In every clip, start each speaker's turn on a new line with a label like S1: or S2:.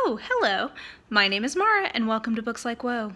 S1: Oh, hello. My name is Mara, and welcome to Books Like Whoa.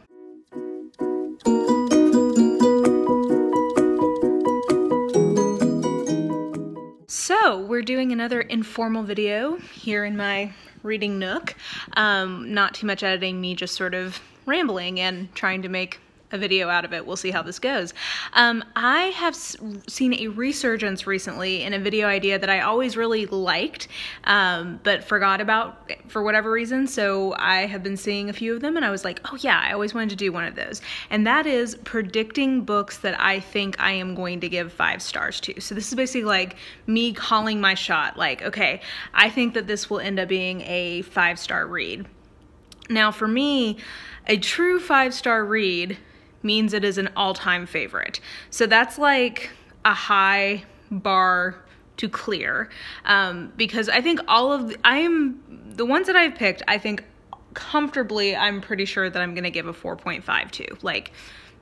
S1: So, we're doing another informal video here in my reading nook. Not too much editing, me just sort of rambling and trying to make a video out of it. We'll see how this goes. I have seen a resurgence recently in a video idea that I always really liked, but forgot about for whatever reason. So I have been seeing a few of them and I was like, oh yeah, I always wanted to do one of those. And that is predicting books that I think I am going to give 5 stars to. So this is basically like me calling my shot. Like, okay, I think that this will end up being a 5-star read. Now for me, a true 5-star read means it is an all-time favorite. So that's like a high bar to clear, because I think the ones that I've picked, I think comfortably, I'm pretty sure that I'm gonna give a 4.5 to. Like,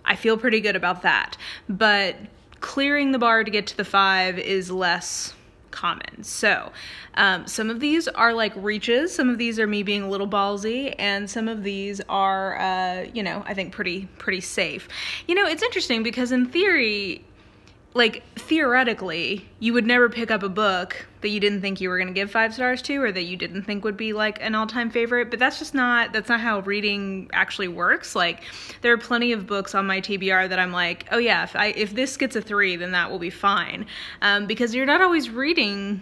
S1: I feel pretty good about that. But clearing the bar to get to the 5 is less common. So some of these are like reaches, some of these are me being a little ballsy, and some of these are you know, I think pretty safe. You know, it's interesting because in theory, like theoretically, you would never pick up a book that you didn't think you were going to give 5 stars to, or that you didn't think would be like an all-time favorite, but that's not how reading actually works. Like, there are plenty of books on my TBR that I'm like, oh yeah, if this gets a 3, then that will be fine. Because you're not always reading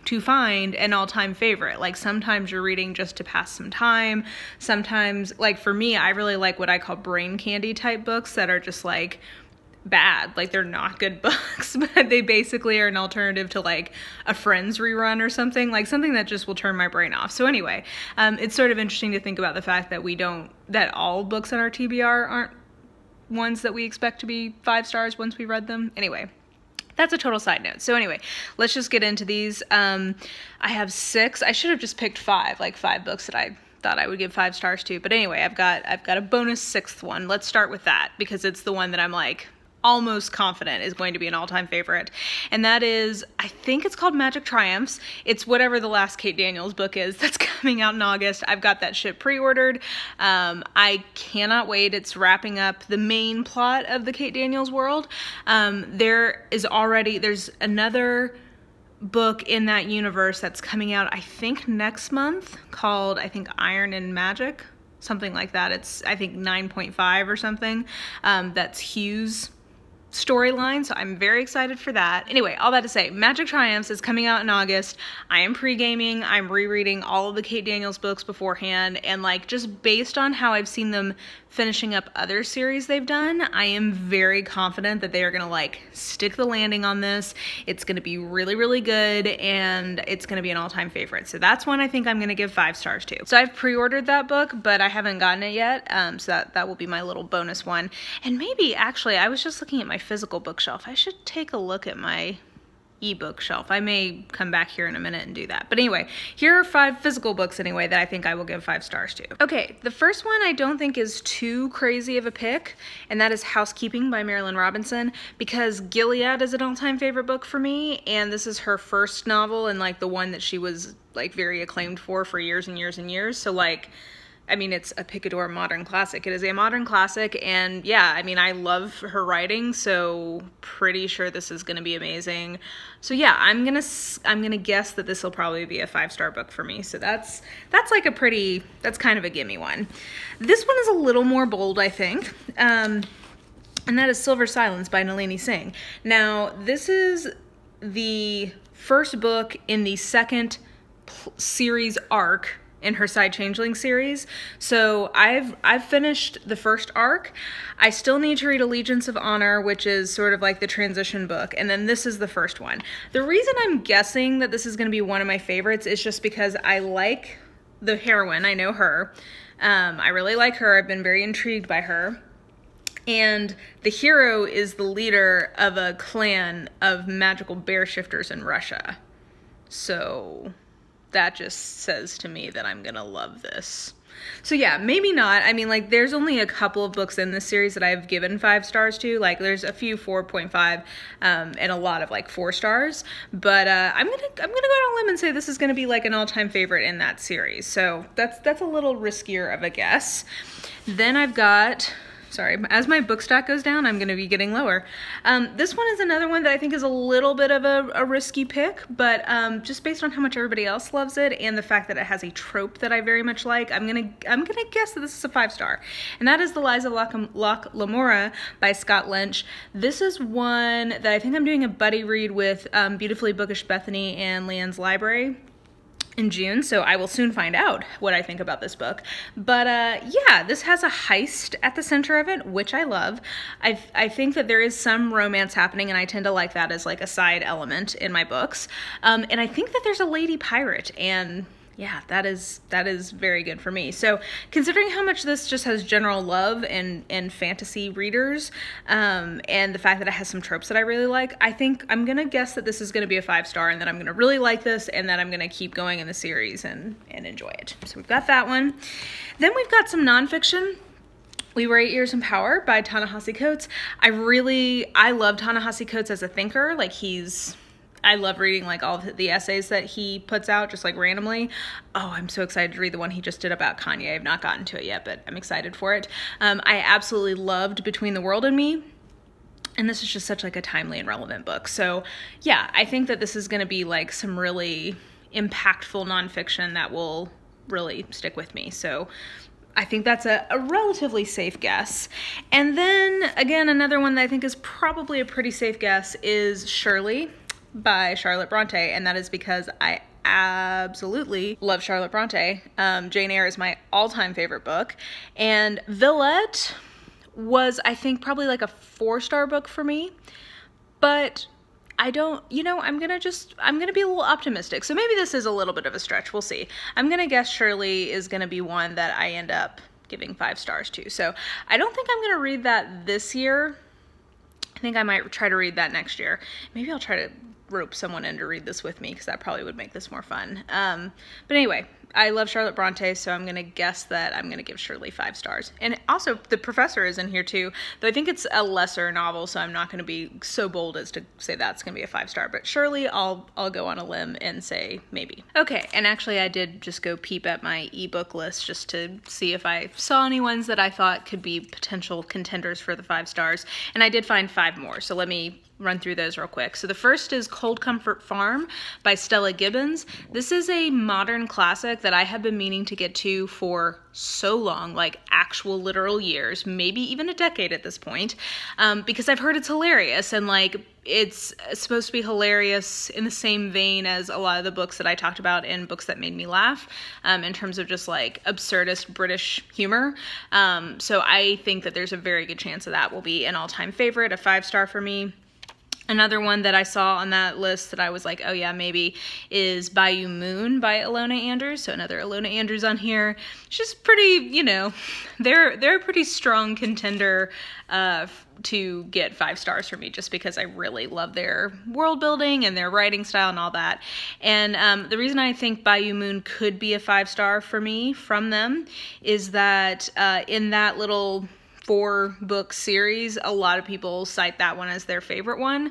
S1: to find an all-time favorite. Like, sometimes you're reading just to pass some time. Sometimes, like for me, I really like what I call brain candy type books that are just like bad, like they're not good books, but they basically are an alternative to like a Friends rerun or something, like something that just will turn my brain off. So anyway, it's sort of interesting to think about the fact that that all books on our TBR aren't ones that we expect to be 5 stars once we read them. Anyway, that's a total side note. So anyway, let's just get into these. I have 6. I should have just picked 5, like 5 books that I thought I would give 5 stars to. But anyway, I've got a bonus 6th one. Let's start with that because it's the one that I'm like almost confident is going to be an all-time favorite, and that is, I think it's called Magic Triumphs. It's whatever the last Kate Daniels book is that's coming out in August. I've got that shit pre-ordered. I cannot wait. It's wrapping up the main plot of the Kate Daniels world. There's another book in that universe that's coming out, I think next month, called, I think, Iron and Magic, something like that. It's, I think, 9.5 or something. That's Hugh's storyline, so I'm very excited for that. Anyway, all that to say, Magic Triumphs is coming out in August. I am pre-gaming. I'm rereading all of the Kate Daniels books beforehand, and like, just based on how I've seen them finishing up other series they've done, I am very confident that they are gonna like stick the landing on this. It's gonna be really, really good, and it's gonna be an all-time favorite. So that's one I think I'm gonna give 5 stars to. So I've pre-ordered that book, but I haven't gotten it yet, so that will be my little bonus one. And maybe, actually, I was just looking at my physical bookshelf. I should take a look at my ebook shelf. I may come back here in a minute and do that. But anyway, here are 5 physical books anyway that I think I will give 5 stars to. Okay, the first one I don't think is too crazy of a pick, and that is Housekeeping by Marilynne Robinson, because Gilead is an all-time favorite book for me, and this is her first novel and like the one that she was like very acclaimed for years and years and years. So like, I mean, it's a Picador modern classic. It is a modern classic, and yeah, I mean, I love her writing, so pretty sure this is gonna be amazing. So yeah, I'm gonna guess that this will probably be a 5-star book for me. So that's kind of a gimme one. This one is a little more bold, I think, and that is Silver Silence by Nalini Singh. Now, this is the first book in the second series arc in her Side Changeling series. So I've finished the first arc. I still need to read Allegiance of Honor, which is sort of like the transition book, and then this is the first one. The reason I'm guessing that this is going to be one of my favorites is just because I like the heroine. I know her. I really like her. I've been very intrigued by her. And the hero is the leader of a clan of magical bear shifters in Russia. So that just says to me that I'm gonna love this. So yeah, maybe not. I mean, like, there's only a couple of books in this series that I've given 5 stars to. Like, there's a few 4.5 and a lot of like 4 stars. But I'm gonna go out on a limb and say this is gonna be like an all-time favorite in that series. So that's a little riskier of a guess. Then I've got, sorry, as my book stock goes down, I'm going to be getting lower. This one is another one that I think is a little bit of a risky pick, but just based on how much everybody else loves it and the fact that it has a trope that I very much like, I'm gonna guess that this is a 5 star. And that is The Lies of Locke Lamora by Scott Lynch. This is one that I think I'm doing a buddy read with Beautifully Bookish Bethany and Leanne's Library in June, so I will soon find out what I think about this book. But yeah, this has a heist at the center of it, which I love. I think that there is some romance happening, and I tend to like that as like a side element in my books. And I think that there's a lady pirate, and yeah, that is very good for me. So considering how much this just has general love and fantasy readers, and the fact that it has some tropes that I really like, I think I'm gonna guess that this is gonna be a 5 star and that I'm gonna really like this and that I'm gonna keep going in the series and enjoy it. So we've got that one. Then we've got some nonfiction. We Were 8 Years in Power by Ta-Nehisi Coates. I love Ta-Nehisi Coates as a thinker. Like, I love reading like all of the essays that he puts out just like randomly. Oh, I'm so excited to read the one he just did about Kanye. I've not gotten to it yet, but I'm excited for it. I absolutely loved Between the World and Me. And this is just such like a timely and relevant book. So yeah, I think that this is going to be like some really impactful nonfiction that will really stick with me. So I think that's a relatively safe guess. And then again, another one that I think is probably a pretty safe guess is Shirley by Charlotte Bronte, and that is because I absolutely love Charlotte Bronte. Jane Eyre is my all-time favorite book, and Villette was, I think, probably like a 4-star book for me, but I don't, you know, I'm gonna be a little optimistic, so maybe this is a little bit of a stretch. We'll see. I'm gonna guess Shirley is gonna be one that I end up giving 5 stars to, so I don't think I'm gonna read that this year. I think I might try to read that next year. Maybe I'll try to rope someone in to read this with me, because that probably would make this more fun. But anyway, I love Charlotte Bronte, so I'm gonna guess that I'm gonna give Shirley 5 stars. And also, The Professor is in here too, though I think it's a lesser novel, so I'm not gonna be so bold as to say that's gonna be a 5 star. But Shirley, I'll go on a limb and say maybe. Okay, and actually I did just go peep at my ebook list just to see if I saw any ones that I thought could be potential contenders for the 5 stars, and I did find 5 more, so let me run through those real quick. So the first is Cold Comfort Farm by Stella Gibbons. This is a modern classic that I have been meaning to get to for so long, like actual literal years, maybe even a decade at this point, because I've heard it's hilarious, and like it's supposed to be hilarious in the same vein as a lot of the books that I talked about in Books That Made Me Laugh, in terms of just like absurdist British humor. So I think that there's a very good chance that will be an all-time favorite, a 5 star for me. Another one that I saw on that list that I was like, oh yeah, maybe, is Bayou Moon by Ilona Andrews. So another Ilona Andrews on here. She's pretty, you know, they're a pretty strong contender to get 5 stars for me, just because I really love their world building and their writing style and all that. And the reason I think Bayou Moon could be a 5 star for me from them is that in that little 4-book series, a lot of people cite that one as their favorite one.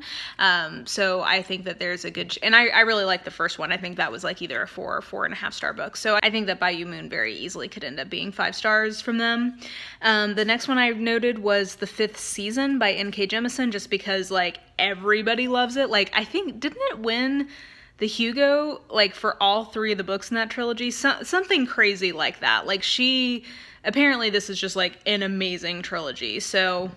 S1: So I think that there's a good, and I really like the first one. I think that was like either a 4 or 4.5 star book. So I think that Bayou Moon very easily could end up being 5 stars from them. The next one I noted was The 5th Season by N.K. Jemisin, just because like everybody loves it. Like, I think, didn't it win the Hugo, like, for all 3 of the books in that trilogy? Something crazy like that. Like, apparently this is just like an amazing trilogy. So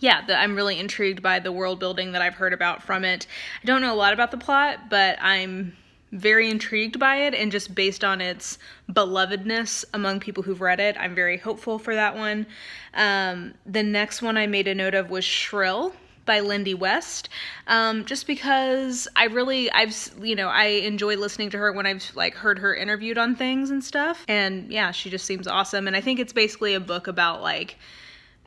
S1: yeah, I'm really intrigued by the world building that I've heard about from it. I don't know a lot about the plot, but I'm very intrigued by it, and just based on its belovedness among people who've read it, I'm very hopeful for that one. The next one I made a note of was Shrill by Lindy West, just because I enjoy listening to her when I've like heard her interviewed on things and stuff, and yeah, she just seems awesome. And I think it's basically a book about like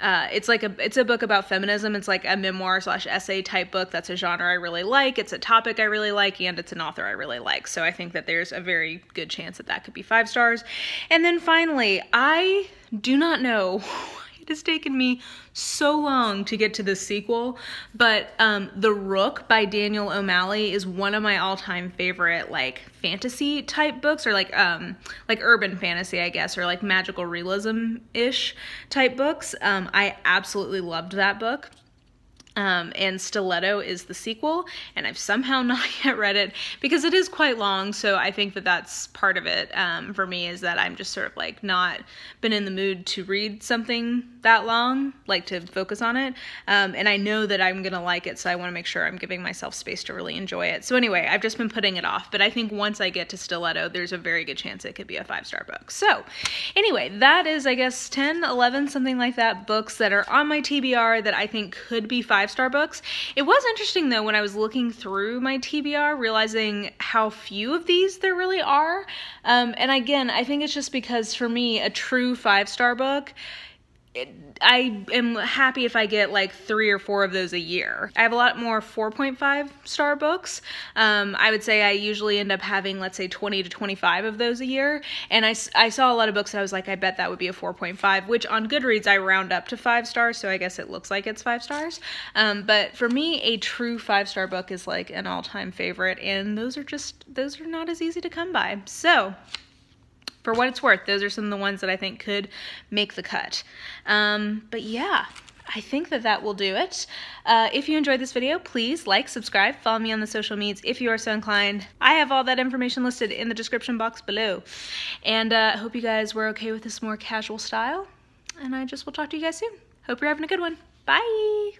S1: it's a book about feminism. It's like a memoir / essay type book. That's a genre I really like. It's a topic I really like, and it's an author I really like. So I think that there's a very good chance that that could be 5 stars. And then finally, I do not know. It has taken me so long to get to this sequel, but The Rook by Daniel O'Malley is one of my all-time favorite like fantasy type books, or like urban fantasy, I guess, or like magical realism-ish type books. I absolutely loved that book. And Stiletto is the sequel, and I've somehow not yet read it because it is quite long, so I think that that's part of it for me, is that I'm just sort of like not been in the mood to read something that long, like to focus on it, and I know that I'm gonna like it, so I want to make sure I'm giving myself space to really enjoy it. So anyway, I've just been putting it off, but I think once I get to Stiletto, there's a very good chance it could be a 5-star book. So anyway, that is, I guess, 10, 11, something like that, books that are on my TBR that I think could be 5-star books. It was interesting though when I was looking through my TBR, realizing how few of these there really are. And again, I think it's just because for me, a true 5-star book, I am happy if I get like 3 or 4 of those a year. I have a lot more 4.5 star books. I would say I usually end up having, let's say, 20 to 25 of those a year. And I saw a lot of books that I was like, I bet that would be a 4.5, which on Goodreads I round up to 5 stars, so I guess it looks like it's 5 stars. But for me, a true 5-star book is like an all-time favorite, and those are not as easy to come by. So for what it's worth, those are some of the ones that I think could make the cut. But yeah, I think that that will do it. If you enjoyed this video, please like, subscribe, follow me on the social medias if you are so inclined. I have all that information listed in the description box below. And I hope you guys were okay with this more casual style. And I just will talk to you guys soon. Hope you're having a good one. Bye!